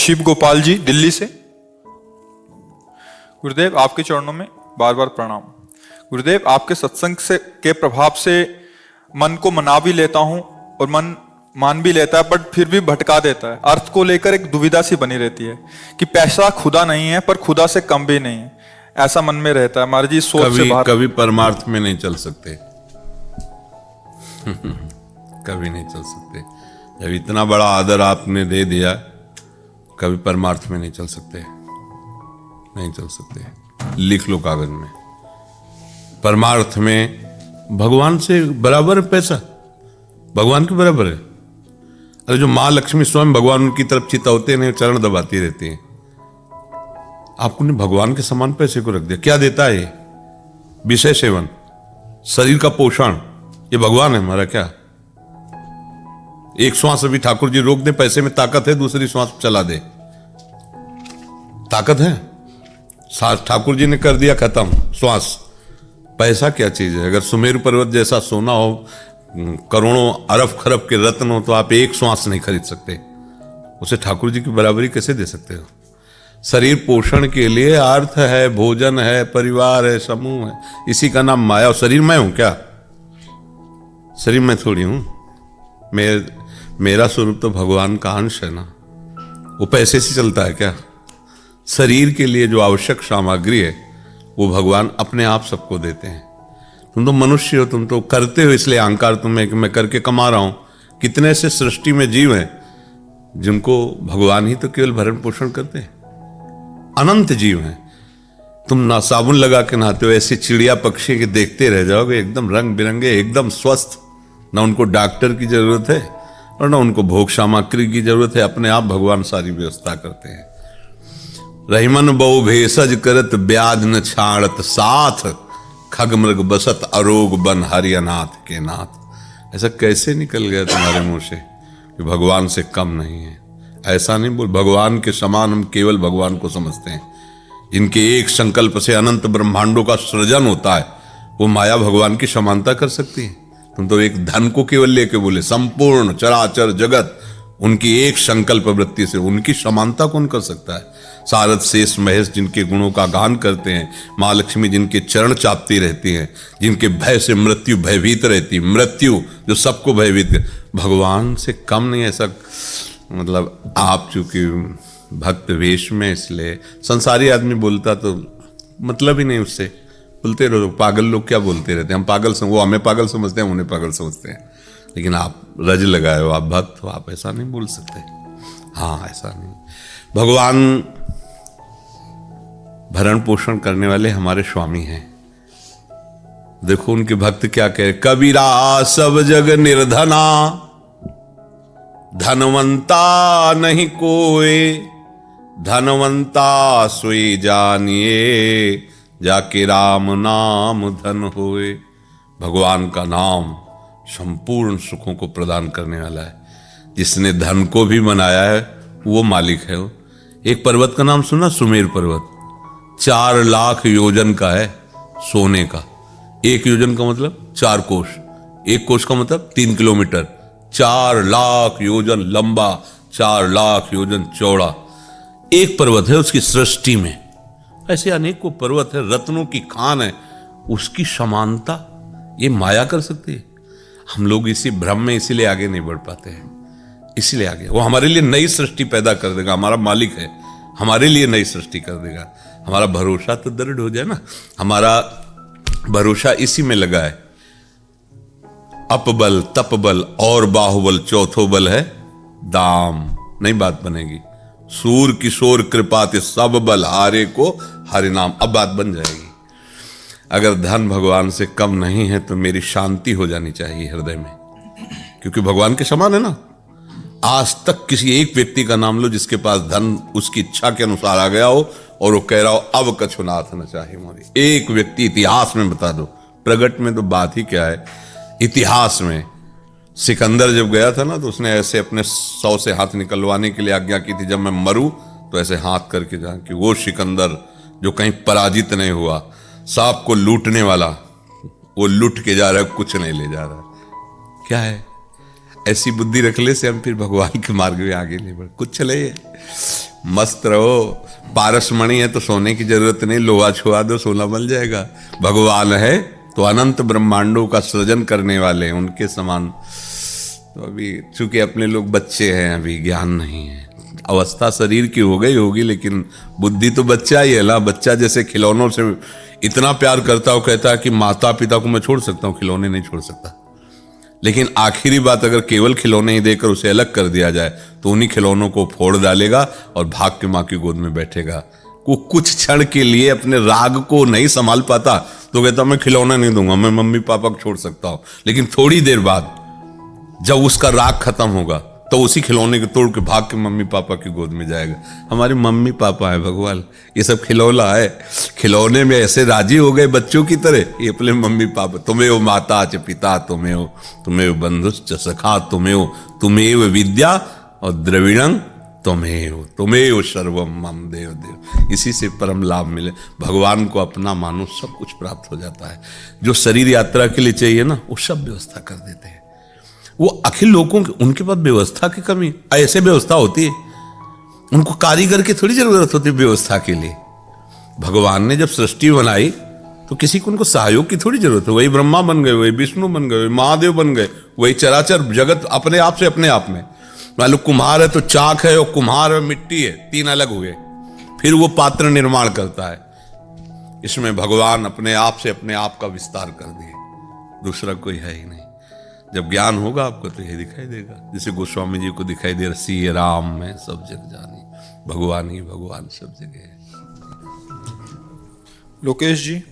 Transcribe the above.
शिव गोपाल जी दिल्ली से। गुरुदेव आपके चरणों में बार बार प्रणाम। गुरुदेव आपके सत्संग से के प्रभाव से मन को मना भी लेता हूं और मन मान भी लेता है, बट फिर भी भटका देता है। अर्थ को लेकर एक दुविधा सी बनी रहती है कि पैसा खुदा नहीं है पर खुदा से कम भी नहीं है, ऐसा मन में रहता है। महाराज जी सोच से बाहर कभी परमार्थ में नहीं चल सकते कभी नहीं चल सकते। जब इतना बड़ा आदर आपने दे दिया, कभी परमार्थ में नहीं चल सकते, नहीं चल सकते। लिख लो कागज में, परमार्थ में भगवान से बराबर है पैसा, भगवान के बराबर है। अरे जो माँ लक्ष्मी स्वयं भगवान उनकी तरफ चितौते नहीं, चरण दबाती रहती हैं, आपने भगवान के समान पैसे को रख दिया। क्या देता है ये? विषय सेवन, शरीर का पोषण, ये भगवान है हमारा क्या? एक श्वास अभी ठाकुर जी रोक दे, पैसे में ताकत है, दूसरी श्वास चला दे, ताकत है। ठाकुर जी ने कर दिया खत्म श्वास। पैसा क्या चीज है? अगर सुमेरु पर्वत जैसा सोना हो, करोड़ों अरब खरब के रत्न हो, तो आप एक श्वास नहीं खरीद सकते। उसे ठाकुर जी की बराबरी कैसे दे सकते हो? शरीर पोषण के लिए अर्थ है, भोजन है, परिवार है, समूह है, इसी का नाम माया। और शरीर मैं हूं क्या? शरीर मैं थोड़ी हूं। मेरा स्वरूप तो भगवान का अंश है ना। वो पैसे से चलता है क्या? शरीर के लिए जो आवश्यक सामग्री है वो भगवान अपने आप सबको देते हैं। तुम तो मनुष्य हो, तुम तो करते हो, इसलिए अहंकार तुम्हें कि मैं करके कमा रहा हूं। कितने से सृष्टि में जीव हैं जिनको भगवान ही तो केवल भरण पोषण करते हैं। अनंत जीव हैं। तुम ना साबुन लगा के नहाते हो, ऐसे चिड़िया पक्षी के देखते रह जाओगे, एकदम रंग बिरंगे, एकदम स्वस्थ। ना उनको डॉक्टर की जरूरत है और ना उनको भोग सामग्री की जरूरत है, अपने आप भगवान सारी व्यवस्था करते हैं। रहीमन बहु भेषज करत ब्याज न छाड़त साथ, खग मृग बसत अरोग बन हरियनाथ के नाथ। ऐसा कैसे निकल गया तुम्हारे मुंह से कि भगवान से कम नहीं है? ऐसा नहीं बोल। भगवान के समान हम केवल भगवान को समझते हैं। इनके एक संकल्प से अनंत ब्रह्मांडों का सृजन होता है। वो माया भगवान की समानता कर सकती है? तुम तो एक धन को केवल लेके बोले। संपूर्ण चराचर जगत उनकी एक संकल्प वृत्ति से, उनकी समानता कौन कर सकता है? सारद शेष महेश जिनके गुणों का गान करते हैं, माँ लक्ष्मी जिनके चरण चापती रहती हैं, जिनके भय से मृत्यु भयभीत रहती, मृत्यु जो सबको भयभीत कर, भगवान से कम नहीं। ऐसा मतलब आप चूंकि भक्त वेश में, इसलिए संसारी आदमी बोलता तो मतलब ही नहीं, उससे बोलते रहो। पागल लोग क्या बोलते रहते हैं, हम पागल वो हमें पागल समझते हैं, उन्हें पागल समझते हैं। लेकिन आप रज लगाए हो, आप भक्त हो, आप ऐसा नहीं बोल सकते। हाँ, ऐसा नहीं। भगवान भरण पोषण करने वाले हमारे स्वामी हैं। देखो उनके भक्त क्या कहे, कबीरा सब जग निर्धना, धनवंता नहीं कोई, धनवंता सोई जानिए, जाके राम नाम धन होए। भगवान का नाम संपूर्ण सुखों को प्रदान करने वाला है। जिसने धन को भी बनाया है वो मालिक है। वो एक पर्वत का नाम सुना, सुमेर पर्वत, 4 लाख योजन का है सोने का। 1 योजन का मतलब 4 कोष, 1 कोष का मतलब 3 किलोमीटर, 4 लाख योजन लंबा, 4 लाख योजन चौड़ा एक पर्वत है उसकी सृष्टि में। ऐसे अनेकों पर्वत है, रत्नों की खान है, उसकी समानता ये माया कर सकती है? हम लोग इसी भ्रम में इसीलिए आगे नहीं बढ़ पाते हैं। इसीलिए आगे वो हमारे लिए नई सृष्टि पैदा कर देगा, हमारा मालिक है, हमारे लिए नई सृष्टि कर देगा। हमारा भरोसा तो दृढ़ हो जाए ना। हमारा भरोसा इसी में लगा है। अपबल तपबल और बाहुबल, चौथो बल है दाम। नहीं बात बनेगी। सूर किशोर कृपाते सब बल हारे को हरि नाम। अब बात बन जाएगी। अगर धन भगवान से कम नहीं है तो मेरी शांति हो जानी चाहिए हृदय में, क्योंकि भगवान के समान है ना। आज तक किसी एक व्यक्ति का नाम लो जिसके पास धन उसकी इच्छा के अनुसार आ गया हो और वो कह रहा हो अब कछु नाथ न चाहे मोरी। एक व्यक्ति इतिहास में बता दो। प्रगट में तो बात ही क्या है, इतिहास में सिकंदर जब गया था ना तो उसने ऐसे अपने 100 से हाथ निकलवाने के लिए आज्ञा की थी, जब मैं मरूं तो ऐसे हाथ करके जाऊं कि वो सिकंदर जो कहीं पराजित नहीं हुआ, सांप को लूटने वाला, वो लूट के जा रहा है, कुछ नहीं ले जा रहा। क्या है? ऐसी बुद्धि रखने से हम फिर भगवान के मार्ग में आगे नहीं बढ़। कुछ चले मस्त रहो। पारसमणि है तो सोने की जरूरत नहीं, लोहा छुआ दो सोना बन जाएगा। भगवान है तो अनंत ब्रह्मांडों का सृजन करने वाले हैं, उनके समान। तो अभी चूंकि अपने लोग बच्चे हैं, अभी ज्ञान नहीं है, अवस्था शरीर की हो गई होगी, लेकिन बुद्धि तो बच्चा ही है ना। बच्चा जैसे खिलौनों से इतना प्यार करता हो, कहता है कि माता पिता को मैं छोड़ सकता हूँ, खिलौने नहीं छोड़ सकता। लेकिन आखिरी बात अगर केवल खिलौने ही देकर उसे अलग कर दिया जाए तो उन्हीं खिलौनों को फोड़ डालेगा और भाग के माँ की गोद में बैठेगा। वो कुछ क्षण के लिए अपने राग को नहीं संभाल पाता तो कहता मैं खिलौना नहीं दूंगा, मैं मम्मी पापा को छोड़ सकता हूं। लेकिन थोड़ी देर बाद जब उसका राग खत्म होगा तो उसी खिलौने को तोड़ के भाग के मम्मी पापा की गोद में जाएगा। हमारे मम्मी पापा है भगवान, ये सब खिलौना है। खिलौने में ऐसे राजी हो गए बच्चों की तरह, ये अपने मम्मी पापा, तुम्हें माता च पिता, तुम्हें बंधुश्च सखा, तुम्हें विद्या और द्रविणं तुम्हें सर्वम मम देव देव। इसी से परम लाभ मिले। भगवान को अपना मानो, सब कुछ प्राप्त हो जाता है। जो शरीर यात्रा के लिए चाहिए ना, वो सब व्यवस्था कर देते हैं। वो अखिल लोगों के, उनके पास व्यवस्था की कमी, ऐसे व्यवस्था होती है, उनको कारीगर की थोड़ी जरूरत होती है व्यवस्था के लिए। भगवान ने जब सृष्टि बनाई तो किसी को उनको सहयोग की थोड़ी जरूरत है। वही ब्रह्मा बन गए, वही विष्णु बन गए, वही महादेव बन गए, वही चराचर जगत अपने आप से अपने आप में। मान लो कुम्हार है तो चाक है, और कुम्हार है मिट्टी है, तीन अलग हुए, फिर वो पात्र निर्माण करता है। इसमें भगवान अपने आप से अपने आप का विस्तार कर दिए, दूसरा कोई है ही नहीं। जब ज्ञान होगा आपको तो ये दिखाई देगा, जैसे गोस्वामी जी को दिखाई दे रहा, सी राम में सब जग जानी, भगवान ही भगवान सब जगह है। लोकेश जी,